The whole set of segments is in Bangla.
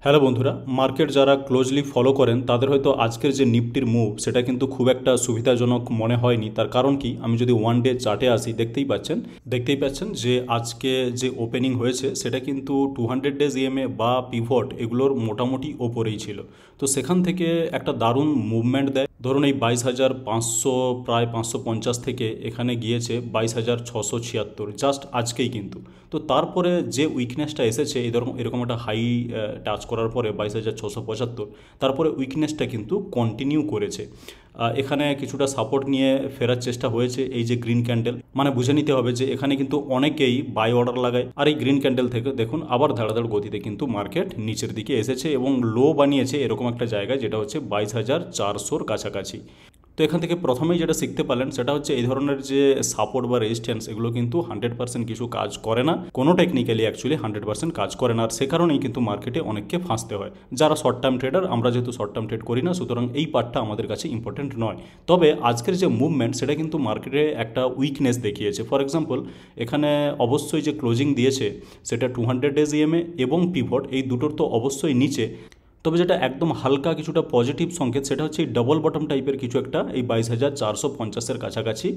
হ্যালো বন্ধুরা, মার্কেট যারা ক্লোজলি ফলো করেন তাদের হয়তো আজকের যে নিফটির মুভ সেটা কিন্তু খুব একটা সুবিধাজনক মনে হয়নি। তার কারণ কি, আমি যদি ওয়ান ডে চার্টে আসি দেখতেই পাচ্ছেন যে আজকে যে ওপেনিং হয়েছে সেটা কিন্তু 200 ডেজ ইএমএ বা পিভট এগুলোর মোটামুটি ওপরেই ছিল। তো সেখান থেকে একটা দারুণ মুভমেন্ট দেয়। ধরুন এই 22,500 প্রায় 550 থেকে এখানে গিয়েছে 22,676 জাস্ট আজকেই কিন্তু। তো তারপরে যে উইকনেসটা এসেছে এরকম একটা হাই টাচ করার পরে 22,675, তারপরে উইকনেসটা কিন্তু কন্টিনিউ করেছে। এখানে কিছুটা সাপোর্ট নিয়ে ফেরার চেষ্টা হয়েছে। এই যে গ্রিন ক্যান্ডেল, মানে বুঝে নিতে হবে যে এখানে কিন্তু অনেকেই বাই অর্ডার লাগায়, আর এই গ্রিন ক্যান্ডেল থেকে দেখুন আবার ধাড়াধাড় গতিতে কিন্তু মার্কেট নিচের দিকে এসেছে এবং লো বানিয়েছে এরকম একটা জায়গায় যেটা হচ্ছে 22,400-র কাছাকাছি। তো এখান থেকে প্রথমেই যেটা শিখতে পারলেন সেটা হচ্ছে এই ধরনের যে সাপোর্ট বা রেজিস্ট্যান্স এগুলো কিন্তু 100% কিছু কাজ করে না, কোনো টেকনিক্যালি অ্যাকচুয়ালি 100% কাজ করে না। আর সে কারণেই কিন্তু মার্কেটে অনেককে ফাঁসতে হয়। যারা শর্ট টার্ম ট্রেডার, আমরা যেহেতু শর্ট টার্ম ট্রেড করি না, সুতরাং এই পার্টটা আমাদের কাছে ইম্পর্টেন্ট নয়। তবে আজকের যে মুভমেন্ট সেটা কিন্তু মার্কেটে একটা উইকনেস দেখিয়েছে। ফর এক্সাম্পল, এখানে অবশ্যই যে ক্লোজিং দিয়েছে সেটা 200 ডেজ ইএমএ এবং পিভট এই দুটোর তো অবশ্যই নিচে। তবে যেটা একদম হালকা কিছুটা পজিটিভ সংকেত সেটা হচ্ছে এই ডবল বটম টাইপের কিছু একটা এই 22,450-এর কাছাকাছি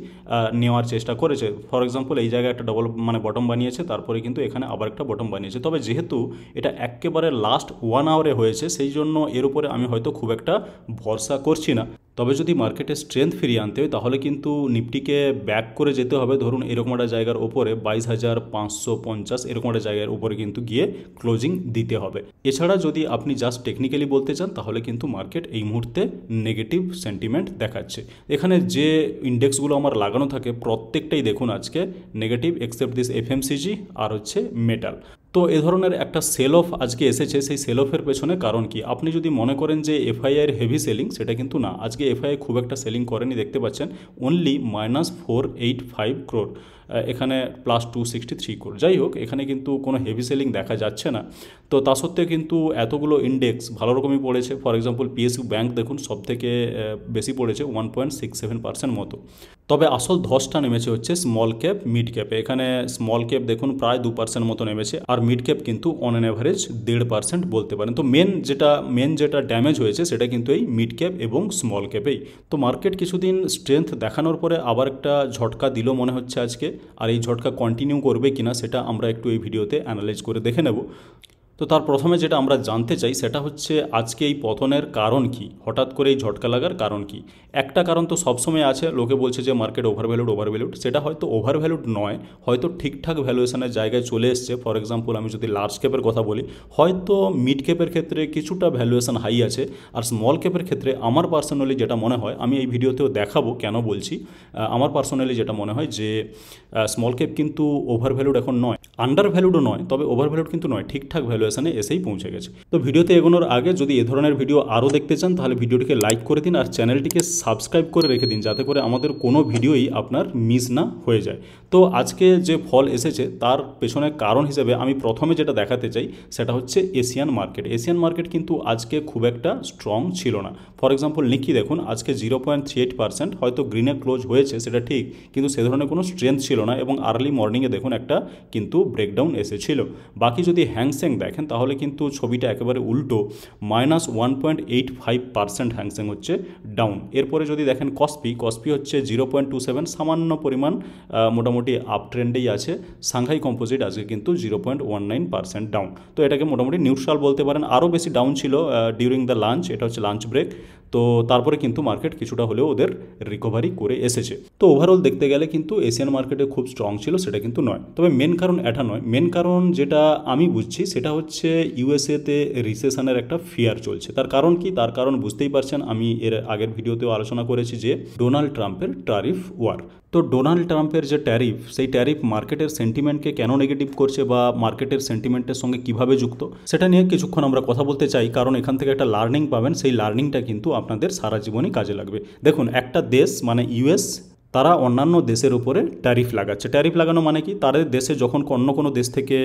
নেওয়ার চেষ্টা করেছে। ফর এক্সাম্পল, এই জায়গায় একটা ডবল মানে বটম বানিয়েছে, তারপরে কিন্তু এখানে আবার একটা বটম বানিয়েছে। তবে যেহেতু এটা একেবারে লাস্ট 1 আওয়ারে হয়েছে সেই জন্য এর উপরে আমি হয়তো খুব একটা ভরসা করছি না। তবে যদি মার্কেটে স্ট্রেংথ ফিরিয়ে আনতে হয় তাহলে কিন্তু নিফটিকে ব্যাক করে যেতে হবে। ধরুন এরকম একটা জায়গার ওপরে 22,550 এরকম একটা জায়গার উপরে কিন্তু গিয়ে ক্লোজিং দিতে হবে। এছাড়া যদি আপনি জাস্ট টেকনিক্যালি বলতে চান তাহলে কিন্তু মার্কেট এই মুহূর্তে নেগেটিভ সেন্টিমেন্ট দেখাচ্ছে। এখানে যে ইন্ডেক্সগুলো আমার লাগানো থাকে প্রত্যেকটাই দেখুন আজকে নেগেটিভ, এক্সেপ্ট দিস এফএমসিজি আর হচ্ছে মেটাল। তো এ ধরনের একটা সেল অফ আজকে এসেছে। সেই সেল অফের পেছনে কারণ কি, আপনি যদি মনে করেন যে এফআইআর হেভি সেলিং, সেটা কিন্তু না। আজকে এফআইআই খুব একটা সেলিং করেনি, দেখতে পাচ্ছেন অনলি -485 ক্রোর, এখানে +263 ক্রোর। যাই হোক, এখানে কিন্তু কোনো হেভি সেলিং দেখা যাচ্ছে না। তো তা সত্ত্বেও কিন্তু এতগুলো ইন্ডেক্স ভালো রকমই পড়েছে। ফর এক্সাম্পল পিএসইউ ব্যাংক দেখুন সব থেকে বেশি পড়েছে 1.67% মতো। তবে আসল ধসটা নেমেছে হচ্ছে স্মল ক্যাপ মিড ক্যাপে। এখানে স্মল ক্যাপ দেখুন প্রায় 2% মতো নেমেছে, আর মিড ক্যাপ কিন্তু অন অ্যান অ্যাভারেজ 1.5% বলতে পারেন। তো মেন যেটা ড্যামেজ হয়েছে সেটা কিন্তু এই মিড ক্যাপ এবং স্মল ক্যাপেই। তো মার্কেট কিছুদিন স্ট্রেংথ দেখানোর পরে আবার একটা ঝটকা দিল মনে হচ্ছে আজকে, আর এই ঝটকা কন্টিনিউ করবে কিনা সেটা আমরা একটু এই ভিডিওতে অ্যানালাইজ করে দেখে নেব। তো তার প্রথমে যেটা আমরা জানতে চাই সেটা হচ্ছে আজকে এই পতনের কারণ কি, হঠাৎ করে এই ঝটকা লাগার কারণ কি। একটা কারণ তো সবসময় আছে, লোকে বলছে যে মার্কেট ওভারভ্যালুড, সেটা হয়তো ওভারভ্যালুড নয়, হয়তো ঠিকঠাক ভ্যালুয়েশনের জায়গায় চলে এসছে। ফর এক্সাম্পল, আমি যদি লার্জ ক্যাপের কথা বলি, হয়তো মিড ক্যাপের ক্ষেত্রে কিছুটা ভ্যালুয়েশন হাই আছে, আর স্মল ক্যাপের ক্ষেত্রে আমার পার্সোনালি যেটা মনে হয়, আমি এই ভিডিওতেও দেখাবো কেন বলছি, আমার পার্সোনালি যেটা মনে হয় যে স্মল ক্যাপ কিন্তু ওভারভ্যালুড এখন নয়, আন্ডার ভ্যালুডও নয়, তবে ওভারভ্যালুড কিন্তু নয়, ঠিকঠাক ভ্যালুয়েশনে এসেই পৌঁছে গেছে। তো ভিডিওতে এগোনোর আগে যদি এ ধরনের ভিডিও আরও দেখতে চান তাহলে ভিডিওটিকে লাইক করে দিন আর চ্যানেলটিকে সাবস্ক্রাইব করে রেখে দিন, যাতে করে আমাদের কোনো ভিডিওই আপনার মিস না হয়ে যায়। তো আজকে যে ফল এসেছে তার পেছনে কারণ হিসেবে আমি প্রথমে যেটা দেখাতে চাই সেটা হচ্ছে এশিয়ান মার্কেট কিন্তু আজকে খুব একটা স্ট্রং ছিল না। ফর এক্সাম্পল নিকি দেখুন আজকে 0.38%, হয়তো গ্রিনে ক্লোজ হয়েছে সেটা ঠিক, কিন্তু সে ধরনের কোনো স্ট্রেংথ ছিল না এবং আর্লি মর্নিংয়ে দেখুন একটা কিন্তু ব্রেকডাউন এসেছিল। বাকি যদি হ্যাংসেং দেখেন তাহলে কিন্তু ছবিটা একেবারে উল্টো, -1.85% হ্যাংসেং হচ্ছে ডাউন। এরপরে যদি দেখেন কসপি হচ্ছে 0.27, সামান্য পরিমাণ মোটামুটি আপ ট্রেন্ডেই আছে। সাংহাই কম্পোজিট আজকে কিন্তু 0.19% ডাউন। তো এটাকে মোটামুটি নিউট্রাল বলতে পারেন। আরও বেশি ডাউন ছিল ডিউরিং দ্য লাঞ্চ, এটা হচ্ছে লাঞ্চ ব্রেক। তো তারপরে কিন্তু মার্কেট কিছুটা হলেও ওদের রিকভারি করে এসেছে। তো ওভারঅল দেখতে গেলে কিন্তু এশিয়ান মার্কেটে খুব স্ট্রং ছিল সেটা কিন্তু নয়। তবে মেন কারণ এটা নয়, মেন কারণ যেটা আমি বুঝছি সেটা হচ্ছে ইউএসএতে রিসেশনের একটা ফিয়ার চলছে। তার কারণ কি, তার কারণ বুঝতেই পারছেন, আমি এর আগের ভিডিওতেও আলোচনা করেছি যে ডোনাল্ড ট্রাম্পের ট্যারিফ ওয়ার। তো ডোনাল্ড ট্রাম্পের যে ট্যারিফ, সেই ট্যারিফ মার্কেটের সেন্টিমেন্টকে কেন নেগেটিভ করছে বা মার্কেটের সেন্টিমেন্টের সঙ্গে কিভাবে যুক্ত, সেটা নিয়ে কিছুক্ষণ আমরা কথা বলতে চাই, কারণ এখান থেকে একটা লার্নিং পাবেন। সেই লার্নিংটা কিন্তু আপনাদের সারা জীবনই কাজে লাগবে। দেখুন, একটা দেশ মানে ইউএস, তারা অন্যান্য দেশের উপরে ট্যারিফ লাগাচ্ছে। ট্যারিফ লাগানো মানে কি, তাদের দেশে যখন অন্য কোনো দেশ থেকে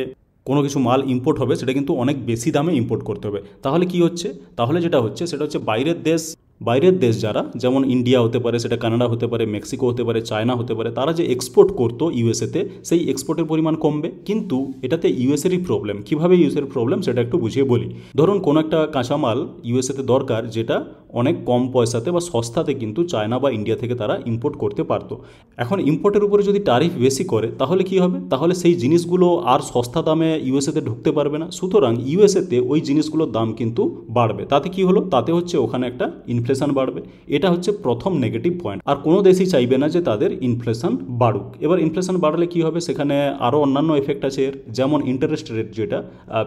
কোনো কিছু মাল ইম্পোর্ট হবে সেটা কিন্তু অনেক বেশি দামে ইম্পোর্ট করতে হবে। তাহলে কি হচ্ছে, তাহলে যেটা হচ্ছে সেটা হচ্ছে বাইরের দেশ বাইরের দেশ যারা, যেমন ইন্ডিয়া হতে পারে, সেটা কানাডা হতে পারে, মেক্সিকো হতে পারে, চায়না হতে পারে, তারা যে এক্সপোর্ট করতো ইউএসএতে, সেই এক্সপোর্টের পরিমাণ কমবে। কিন্তু এটাতে ইউএসএরই প্রবলেম। কীভাবে ইউএসএর প্রবলেম সেটা একটু বুঝিয়ে বলি। ধরুন কোনো একটা কাঁচামাল ইউএসএতে দরকার, যেটা অনেক কম পয়সাতে বা সস্তাতে কিন্তু চায়না বা ইন্ডিয়া থেকে তারা ইম্পোর্ট করতে পারতো। এখন ইম্পোর্টের উপরে যদি ট্যারিফ বেশি করে তাহলে কি হবে? তাহলে সেই জিনিসগুলো আর সস্তা দামে ইউএসএতে ঢুকতে পারবে না। সুতরাং ইউএসএতে ওই জিনিসগুলোর দাম কিন্তু বাড়বে। তাতে কি হলো? তাতে হচ্ছে ওখানে একটা ইনফ্লেশন বাড়বে। এটা হচ্ছে প্রথম নেগেটিভ পয়েন্ট। আর কোনো দেশই চাইবে না যে তাদের ইনফ্লেশন বাড়ুক। এবার ইনফ্লেশন বাড়লে কি হবে? সেখানে আরও অন্যান্য এফেক্ট আছে এর, যেমন ইন্টারেস্ট রেট, যেটা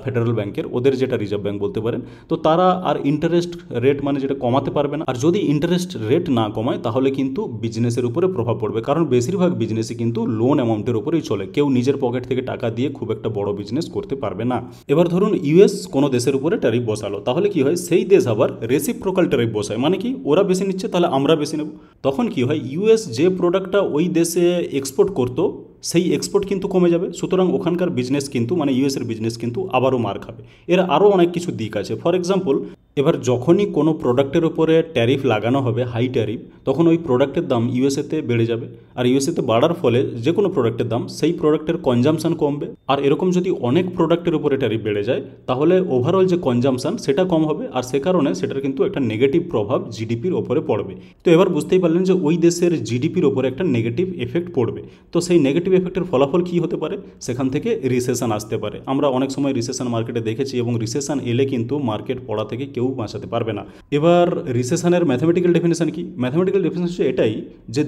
ফেডারেল ব্যাংকের, ওদের যেটা রিজার্ভ ব্যাংক বলতে পারেন, তো তারা আর ইন্টারেস্ট রেট মানে যেটা কমাতে পারবে না। আর যদি ইন্টারেস্ট রেট না কমায় তাহলে কিন্তু বিজনেসের উপরে প্রভাব পড়বে, কারণ বেশিরভাগ বিজনেসই কিন্তু লোন অ্যামাউন্টের উপরেই চলে। কেউ নিজের পকেট থেকে টাকা দিয়ে খুব একটা বড় বিজনেস করতে পারবে না। এবার ধরুন ইউএস কোনো দেশের উপরে ট্যারিফ বসালো, তাহলে কি হয়? সেই দেশ আবার রেসিপ্রোকাল ট্যারিফ বসায়। মানে কি? ওরা বেশি নিচ্ছে, তাহলে আমরা বেশি নেব। তখন কি হয়? ইউএস যে প্রোডাক্টটা ওই দেশে এক্সপোর্ট করতো, সেই এক্সপোর্ট কিন্তু কমে যাবে। সুতরাং ওখানকার বিজনেস কিন্তু, মানে ইউএসের বিজনেস কিন্তু আবারও মার খাবে। এর আরও অনেক কিছু দিক আছে। ফর এক্সাম্পল, এবার যখনই কোনো প্রোডাক্টের উপরে ট্যারিফ লাগানো হবে, হাই ট্যারিফ, তখন ওই প্রোডাক্টের দাম ইউএসএতে বেড়ে যাবে। আর ইউএসএতে বাড়ার ফলে যে কোনো প্রোডাক্টের দাম, সেই প্রোডাক্টের কনজামশন কমবে। আর এরকম যদি অনেক প্রোডাক্টের উপরে ট্যারিফ বেড়ে যায় তাহলে ওভারঅল যে কনজামশন সেটা কম হবে। আর সে কারণে সেটার কিন্তু একটা নেগেটিভ প্রভাব জিডিপির ওপরে পড়বে। তো এবার বুঝতেই পারলেন যে ওই দেশের জিডিপির ওপরে একটা নেগেটিভ এফেক্ট পড়বে। তো সেই নেগেটিভ এফেক্টের ফলাফল কী হতে পারে? সেখান থেকে রিসেশন আসতে পারে। আমরা অনেক সময় রিসেশন মার্কেটে দেখেছি, এবং রিসেশন এলে কিন্তু মার্কেট পড়া থেকে কেউ বাঁচাতে পারবে না। এবার রিসেশনের ম্যাথমেটিক্যাল ডেফিনেশন কি? ম্যাথমেটিক্যাল ডেফিনেশন হচ্ছে এটাই, যে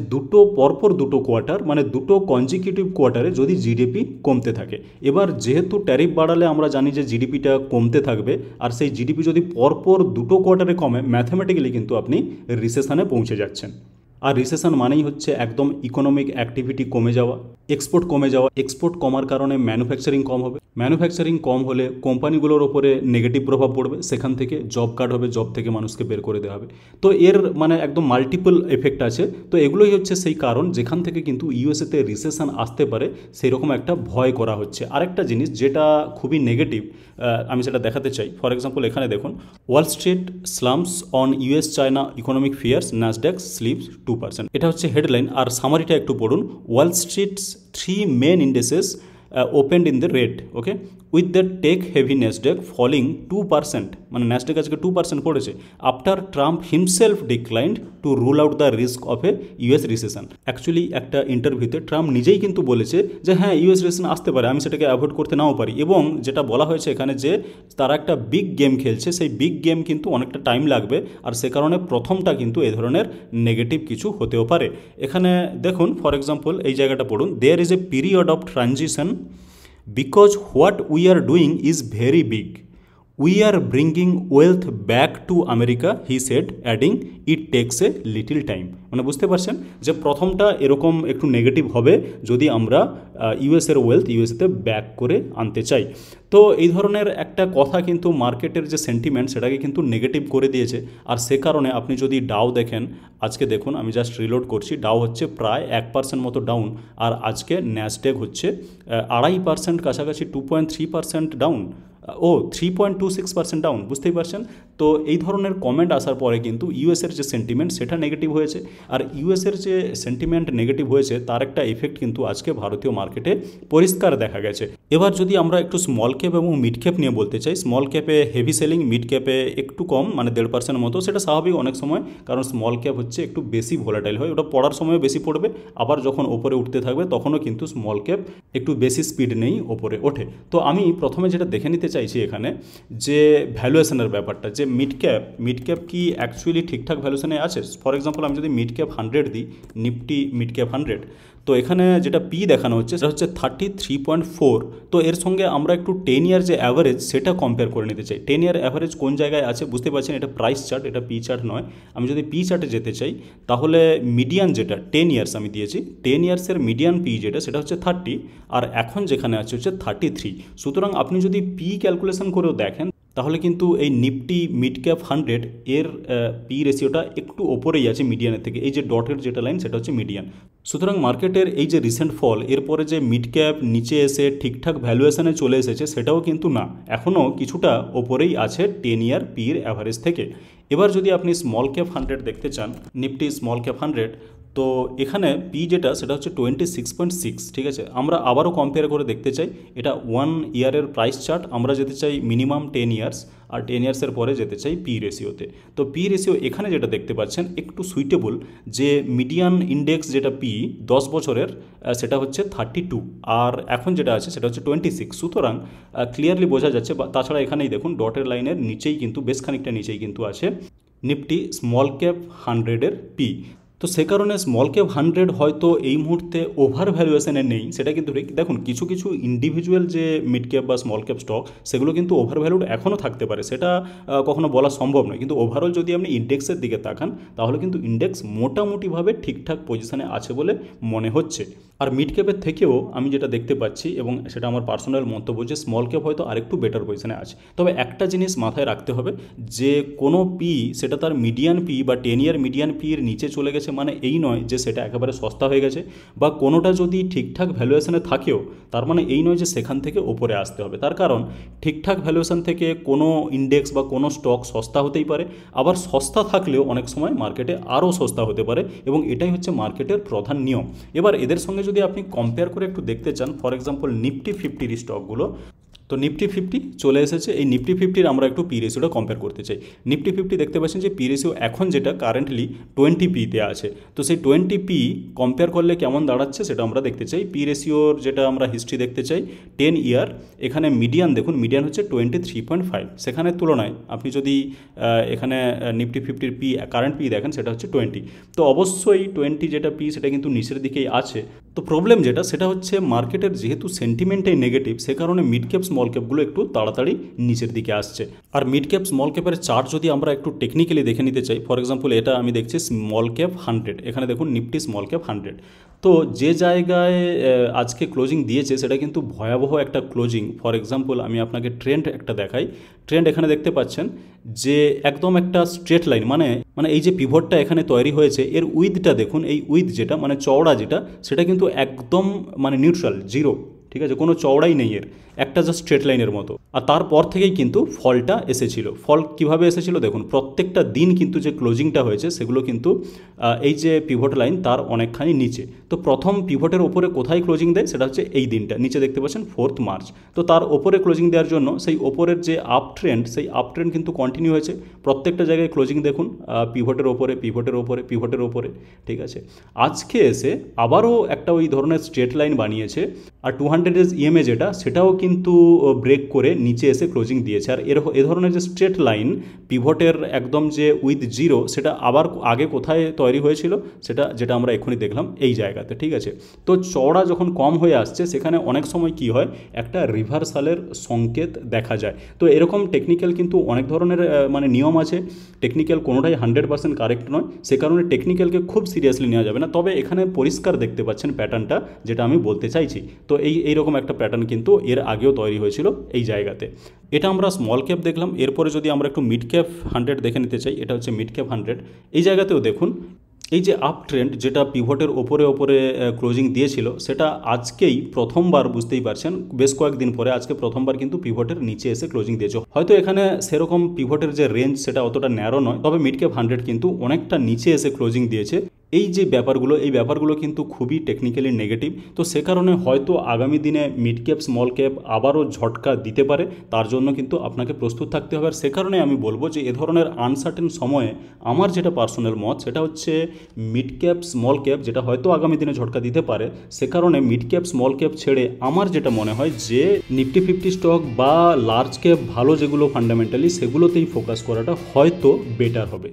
পরপর দুটো কোয়ার্টার, মানে দুটো কনজিকিউটিভ কোয়ার্টারে যদি জিডিপি কমতে থাকে। এবার যেহেতু ট্যারিফ বাড়ালে আমরা জানি যে জিডিপিটা কমতে থাকবে, আর সেই জিডিপি যদি পরপর দুটো কোয়ার্টারে কমে, ম্যাথমেটিক্যালি কিন্তু আপনি রিসেশনে পৌঁছে যাচ্ছেন। আর রিসেশন মানেই হচ্ছে একদম ইকোনমিক অ্যাক্টিভিটি কমে যাওয়া, এক্সপোর্ট কমে যাওয়া। এক্সপোর্ট কমার কারণে ম্যানুফ্যাকচারিং কম হবে। ম্যানুফ্যাকচারিং কম হলে কোম্পানিগুলোর ওপরে নেগেটিভ প্রভাব পড়বে। সেখান থেকে জব কাট হবে, জব থেকে মানুষকে বের করে দেওয়া হবে। তো এর মানে একদম মাল্টিপল এফেক্ট আছে। তো এগুলোই হচ্ছে সেই কারণ যেখান থেকে কিন্তু ইউএসএতে রিসেশন আসতে পারে, সেই রকম একটা ভয় করা হচ্ছে। আরেকটা জিনিস যেটা খুবই নেগেটিভ, আমি সেটা দেখাতে চাই। ফর এক্সাম্পল, এখানে দেখুন, Wall Street slams on US China economic fears, Nasdaq slips 2%। এটা হচ্ছে হেডলাইন। আর সামারিটা একটু পড়ুন। Wall Street's 3 main indices opened in the red, okay, with the tech heavy Nasdaq falling 2%, মানে ন্যাসড্যাক আজকে 2% পড়েছে, after Trump himself declined to rule out the risk of a US recession. Actually একটা ইন্টারভিউতে ট্রাম্প নিজেই কিন্তু বলেছে যে হ্যাঁ, ইউএস রিসেশন আসতে পারে, আমি সেটাকে অ্যাভয়েড করতে নাও পারি। এবং যেটা বলা হয়েছে এখানে, যে তারা একটা বিগ গেম খেলছে, সেই বিগ গেম কিন্তু অনেকটা টাইম লাগবে। আর সে কারণে প্রথমটা কিন্তু এ ধরনের নেগেটিভ কিছু হতেও পারে। এখানে দেখুন, ফর এক্সাম্পল এই জায়গাটা পড়ুন, there is a period of transition because what we are doing is very big. We are bringing wealth back to America, he said, adding it takes a little time. মানে বুঝতে পারছেন যে প্রথমটা এরকম একটু নেগেটিভ হবে যদি আমরা ইউএসের ওয়েলথ ইউএসএতে ব্যাক করে আনতে চাই। তো এই ধরনের একটা কথা কিন্তু মার্কেটের যে সেন্টিমেন্ট সেটাকে কিন্তু নেগেটিভ করে দিয়েছে। আর সে কারণে আপনি যদি ডাও দেখেন, আজকে দেখুন, আমি জাস্ট রিলোড করছি, ডাও হচ্ছে প্রায় 1% মতো ডাউন। আর আজকে ন্যাসড্যাক হচ্ছে 2.5% কাছাকাছি, 2.3% ডাউন, 3.26% ডাউন। বুঝতেই পারছেন। তো এই ধরনের কমেন্ট আসার পরে কিন্তু ইউএসের যে সেন্টিমেন্ট সেটা নেগেটিভ হয়েছে। আর ইউএসের যে সেন্টিমেন্ট নেগেটিভ হয়েছে তার একটা ইফেক্ট কিন্তু আজকে ভারতীয় মার্কেটে পরিষ্কার দেখা গেছে। এবার যদি আমরা একটু স্মল ক্যাপ এবং মিড ক্যাপ নিয়ে বলতে চাই, স্মল ক্যাপে হেভি সেলিং, মিড ক্যাপে একটু কম, মানে 1.5% মতো। সেটা স্বাভাবিক অনেক সময়, কারণ স্মল ক্যাপ হচ্ছে একটু বেশি ভোলাটাইল হয়, ওটা পড়ার সময়ও বেশি পড়বে, আবার যখন ওপরে উঠতে থাকবে তখনও কিন্তু স্মল ক্যাপ একটু বেশি স্পিড নেই ওপরে ওঠে। তো আমি প্রথমে যেটা দেখে নিতে চাইছি এখানে, যে ভ্যালুয়েশনের ব্যাপারটা, যে মিড ক্যাপ কি অ্যাকচুয়ালি ঠিকঠাক ভ্যালুয়েশনে আছে। ফর এক্সাম্পল, আমি যদি মিড ক্যাপ 100 দিই, নিফটি মিড ক্যাপ 100, তো এখানে যেটা পি দেখানো হচ্ছে সেটা হচ্ছে 33.4। তো এর সঙ্গে আমরা একটু 10 ইয়ার যে অ্যাভারেজ সেটা কম্পেয়ার করে নিতে চাই। 10 ইয়ার অ্যাভারেজ কোন জায়গায় আছে বুঝতে পারছেন, এটা প্রাইস চার্ট, এটা পি চার্ট নয়। আমি যদি পি চার্টে যেতে চাই তাহলে মিডিয়ান যেটা 10 ইয়ার্স আমি দিয়েছি, 10 ইয়ার্সের মিডিয়ান পি যেটা সেটা হচ্ছে 30, আর এখন যেখানে আছে হচ্ছে 33। সুতরাং আপনি যদি পি ক্যালকুলেশন করেও দেখেন তাহলে কিন্তু এই নিফটি মিড ক্যাপ 100 এর পি রেশিওটা একটু ওপরেই আছে মিডিয়ানের থেকে। এই যে ডটের যেটা লাইন সেটা হচ্ছে মিডিয়ান। সুতরাং মার্কেটের এই যে রিসেন্ট ফল, এরপরে যে মিড ক্যাপ নিচে এসে ঠিকঠাক ভ্যালুয়েশনে চলে এসেছে সেটাও কিন্তু না, এখনও কিছুটা ওপরেই আছে 10 ইয়ার পির অ্যাভারেজ থেকে। এবার যদি আপনি স্মল ক্যাপ 100 দেখতে চান, নিফটি স্মল ক্যাপ 100, তো এখানে পি যেটা সেটা হচ্ছে 26.6, ঠিক আছে। আমরা আবারও কম্পেয়ার করে দেখতে চাই, এটা 1 ইয়ারের প্রাইস চার্ট, আমরা যেতে চাই মিনিমাম 10 ইয়ার্স, আর 10 ইয়ার্সের পরে যেতে চাই পি রেশিওতে। তো পি রেশিও এখানে যেটা দেখতে পাচ্ছেন একটু সুইটেবল, যে মিডিয়ান ইন্ডেক্স যেটা পি 10 বছরের সেটা হচ্ছে 32, আর এখন যেটা আছে সেটা হচ্ছে 26। সুতরাং ক্লিয়ারলি বোঝা যাচ্ছে, বা তাছাড়া এখানেই দেখুন ডটের লাইনের নিচেই কিন্তু, বেশ খানিকটা নিচেই কিন্তু আছে নিফটি স্মল ক্যাপ 100-এর পি। তো সে কারণে স্মল ক্যাপ 100 হয়তো এই মুহূর্তে ওভার ভ্যালুয়েশনে নেই, সেটা কিন্তু ঠিক। দেখুন কিছু কিছু ইন্ডিভিজুয়াল যে মিড ক্যাপ বা স্মল ক্যাপ স্টক, সেগুলো কিন্তু ওভার ভ্যালুড এখনও থাকতে পারে, সেটা কখনো বলা সম্ভব নয়। কিন্তু ওভারঅল যদি আপনি ইন্ডেক্সের দিকে তাকান, তাহলে কিন্তু ইন্ডেক্স মোটামুটিভাবে ঠিকঠাক পজিশনে আছে বলে মনে হচ্ছে। আর মিড ক্যাপের থেকেও আমি যেটা দেখতে পাচ্ছি, এবং সেটা আমার পার্সোনাল মন্তব্য, যে স্মল ক্যাপ হয়তো আরেকটু বেটার পজিশনে আছে। তবে একটা জিনিস মাথায় রাখতে হবে, যে কোনো পি সেটা তার মিডিয়ান পি বা 10 ইয়ার মিডিয়ান পি এর নিচে চলে গেছে মানে এই নয় যে সেটা একেবারে সস্তা হয়ে গেছে, বা কোনোটা যদি ঠিকঠাক ভ্যালুয়েশনে থাকেও তার মানে এই নয় যে সেখান থেকে ওপরে আসতে হবে। তার কারণ ঠিকঠাক ভ্যালুয়েশন থেকে কোনো ইন্ডেক্স বা কোনো স্টক সস্তা হতেই পারে, আবার সস্তা থাকলেও অনেক সময় মার্কেটে আরও সস্তা হতে পারে, এবং এটাই হচ্ছে মার্কেটের প্রধান নিয়ম। এবার এদের সঙ্গে যদি আপনি কম্পেয়ার করে একটু দেখতে চান, ফর এক্সাম্পল নিফটি 50-র স্টকগুলো, তো নিফটি 50 চলে এসেছে, এই নিফটি 50-র আমরা একটু পি রেশিওটা কম্পেয়ার করতে চাই। নিফটি 50 দেখতে পাচ্ছেন যে পি রেশিও এখন যেটা কারেন্টলি 20 পিতে আছে, তো সেই 20 পি কম্পেয়ার করলে কেমন দাঁড়াচ্ছে সেটা আমরা দেখতে চাই। পি রেশিওর যেটা আমরা হিস্ট্রি দেখতে চাই 10 ইয়ার, এখানে মিডিয়ান দেখুন, মিডিয়ান হচ্ছে 23.5, সেখানের তুলনায় আপনি যদি এখানে নিফটি 50-র পি কারেন্ট পি দেখেন সেটা হচ্ছে 20। তো অবশ্যই 20 যেটা পি সেটা কিন্তু নিচের দিকেই আছে। তো প্রবলেম যেটা সেটা হচ্ছে মার্কেটের যেহেতু সেন্টিমেন্টটাই নেগেটিভ, সে কারণে মিড ক্যাপ স্মল ক্যাপগুলো একটু তাড়াতাড়ি নিচের দিকে আসছে। আর মিড ক্যাপ স্মল ক্যাপের চার্ট যদি আমরা একটু টেকনিক্যালি দেখে নিতে চাই, ফর এক্সাম্পল এটা আমি দেখছি স্মল ক্যাপ 100, এখানে দেখুন নিফটি স্মল ক্যাপ 100, তো যে জায়গায় আজকে ক্লোজিং দিয়েছে সেটা কিন্তু ভয়াবহ একটা ক্লোজিং। ফর এক্সাম্পল আমি আপনাকে ট্রেন্ড একটা দেখাই, ট্রেন্ড এখানে দেখতে পাচ্ছেন যে একদম একটা স্ট্রেট লাইন, মানে এই যে পিভটটা এখানে তৈরি হয়েছে এর উইথটা দেখুন, এই উইথ যেটা মানে চওড়া যেটা, সেটা কিন্তু একদম মানে নিউট্রাল, জিরো, ঠিক আছে, কোনো চওড়াই নেই এর, একটা জাস্ট স্ট্রেট লাইনের মতো। আর তারপর থেকেই কিন্তু ফলটা এসেছিল। ফল কিভাবে এসেছিল দেখুন, প্রত্যেকটা দিন কিন্তু যে ক্লোজিংটা হয়েছে সেগুলো কিন্তু এই যে পিভট লাইন তার অনেকখানি নিচে। তো প্রথম পিভটের ওপরে কোথায় ক্লোজিং দেয় সেটা হচ্ছে এই দিনটা, নিচে দেখতে পাচ্ছেন 4 মার্চ। তো তার ওপরে ক্লোজিং দেওয়ার জন্য সেই ওপরের যে আপ ট্রেন্ড, সেই আপ ট্রেন্ড কিন্তু কন্টিনিউ হয়েছে। প্রত্যেকটা জায়গায় ক্লোজিং দেখুন পিভটের ওপরে, পিভটের ওপরে, পিভটের ওপরে, ঠিক আছে। আজকে এসে আবারও একটা ওই ধরনের স্ট্রেট লাইন বানিয়েছে, আর 200 ডেজ ইএমএ যেটা সেটাও কিন্তু ব্রেক করে নিচে এসে ক্লোজিং দিয়েছে। আর এ ধরনের যে স্ট্রেট লাইন পিভটের একদম যে উইথ জিরো, সেটা আবার আগে কোথায় তৈরি হয়েছিল, সেটা যেটা আমরা এখনই দেখলাম এই জায়গাতে, ঠিক আছে। তো চওড়া যখন কম হয়ে আসছে সেখানে অনেক সময় কি হয়, একটা রিভার্সালের সংকেত দেখা যায়। তো এরকম টেকনিক্যাল কিন্তু অনেক ধরনের মানে নিয়ম আছে, টেকনিক্যাল কোনোটাই 100% কারেক্ট নয়, সে কারণে টেকনিক্যালকে খুব সিরিয়াসলি নেওয়া যাবে না। তবে এখানে পরিষ্কার দেখতে পাচ্ছেন প্যাটার্নটা, যেটা আমি বলতে চাইছি। তো এইরকম একটা প্যাটার্ন কিন্তু এর আগেও তৈরি হয়েছিল এই জায়গাতে। এটা আমরা স্মল ক্যাপ দেখলাম। এরপরে যদি আমরা একটু মিড ক্যাপ 100 দেখে নিতে চাই, এটা হচ্ছে মিড ক্যাপ 100। এই জায়গাতেও দেখুন এই যে আপ ট্রেন্ড যেটা পিভটের ওপরে ওপরে ক্লোজিং দিয়েছিল, সেটা আজকেই প্রথমবার, বুঝতেই পারছেন বেশ কয়েকদিন পরে আজকে প্রথমবার কিন্তু পিভটের নিচে এসে ক্লোজিং দিয়েছে। হয়তো এখানে সেরকম পিভটের যে রেঞ্জ সেটা অতটা ন্যারো নয়, তবে মিড ক্যাপ 100 কিন্তু অনেকটা নিচে এসে ক্লোজিং দিয়েছে। এই যে ব্যাপারগুলো, এই ব্যাপারগুলো কিন্তু খুবই টেকনিক্যালি নেগেটিভ। তো সে কারণে হয়তো আগামী দিনে মিড ক্যাপ স্মল ক্যাপ আবারও ঝটকা দিতে পারে, তার জন্য কিন্তু আপনাকে প্রস্তুত থাকতে হবে। আর সে কারণে আমি বলবো যে এ ধরনের আনসার্টেন সময়ে আমার যেটা পার্সোনাল মত সেটা হচ্ছে মিড ক্যাপ স্মল ক্যাপ, যেটা হয়তো আগামী দিনে ঝটকা দিতে পারে, সে কারণে মিড ক্যাপ স্মল ক্যাপ ছেড়ে আমার যেটা মনে হয় যে নিফটি 50 স্টক বা লার্জ ক্যাপ ভালো যেগুলো ফান্ডামেন্টালি, সেগুলোতেই ফোকাস করাটা হয়তো বেটার হবে।